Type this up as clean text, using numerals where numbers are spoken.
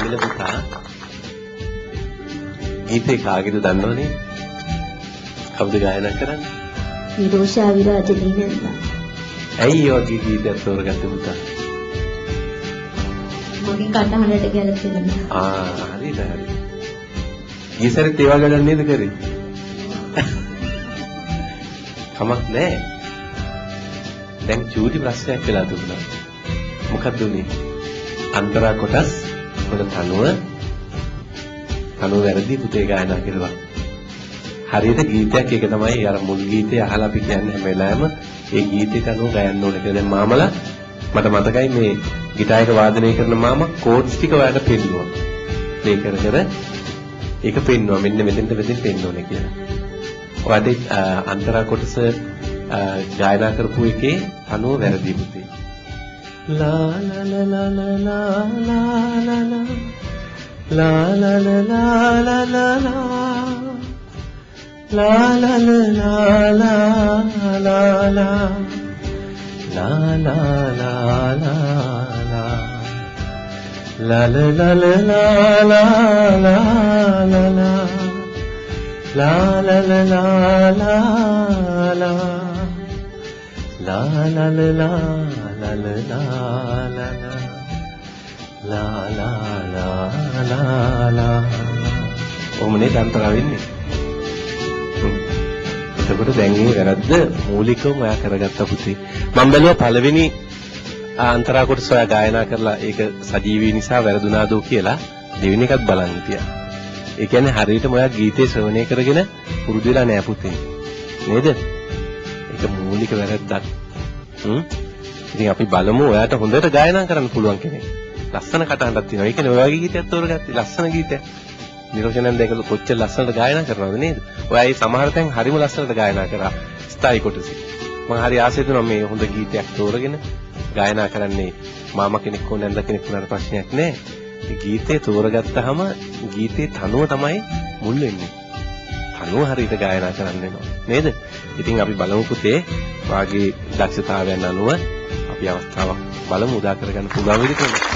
අමිල පුතා ගීතේ කාගේද දන්නවනේ? කවුද ගායනා කරන්නේ? විරෝෂා විරාජනී නේද? ඇයි ඔයගේ ගීතයක් තෝරගත්තේ පුතා? මගේ කටහඬට ගැලපෙන. හරිද හරි. ඊසරේ තේවා ගන්න නේද කරේ? කමක් නැහැ. දැන් චූටි ප්‍රශ්නයක් වෙලා තිබුණා. මොකක්ද උනේ? අන්තරා කොටස් වල තනුව වැරදි පුතේ ගායනා කළා. හරියට ගීතයක් ඒක තමයි අර මුල් ගීතය අහලා අපි කියන්නේ හැම වෙලාවෙම ඒ ගීතයට අනුව ගයන්න ඕනේ කියලා. දැන් මාමලා මට මතකයි මේ ගිටාර් එක වාදනය කරන මාමා කෝඩ්ස් ටික ඔයාලට පෙන්නුවා. ප්ලේ කර කර ඒක පෙන්නුවා මෙන්න මෙතෙන්ට පෙන්න ඕනේ කියලා. ඔයාලට අන්තරා කොටස ගායනා කරපු එකේ අනුව වැරදි පුතේ. ලා ලා ලා ලා ලා ලා ලා ලා ලා ලා ලා ලා ලා ලා ඔමනේ දන්තරා වෙන්නේ. එතකොට දැන් මේ වැරද්ද මූලිකවම ඔයා කරගත්ත පුතේ. මම බැලුවා පළවෙනි අන්තරා කොටස ඔයා ගායනා කරලා ඒක සජීවී නිසා වැරදුනාදෝ කියලා දෙවෙනි එකත් බලන් හිටියා. ඒ කියන්නේ හරියටම ඔයා ගීතේ ශ්‍රවණය කරගෙන පුරුදු වෙලා නෑ පුතේ. නේද? ඒක මූලික වැරද්දක්. ඉතින් අපි බලමු ඔයාට හොඳට ගායනා කරන්න පුළුවන් කෙනෙක්. ලස්සන කටහඬක් තියෙනවා. ඒ කියන්නේ ඔය වගේ ගීතයක් තෝරගත්තේ ලස්සන ගීතයක්. නිරෝෂණන් දෙකල කොච්චර ලස්සනට ගායනා කරනවද නේද? ඔයා මේ සමහර තැන් හරිම ලස්සනට ගායනා කරා. ස්ථායි කොටසේ. මම හරි ආසයි තුන මේ හොඳ ගීතයක් තෝරගෙන ගායනා කරන්නේ මාමා කෙනෙක් හෝ නැන්ද කෙනෙක් වුණාට ප්‍රශ්නයක් නෑ. ඒ ගීතේ තෝරගත්තාම ගීතේ තනුව තමයි මුල් වෙන්නේ. තනුව හරියට ගායනා කරන්න වෙනවා. නේද? ඉතින් අපි බලමු පුතේ වාගේ දක්ෂතාවයන් අනුව අපි අවස්ථාවක් බලමු උදා කරගන්න පුළුවන් විදිහට.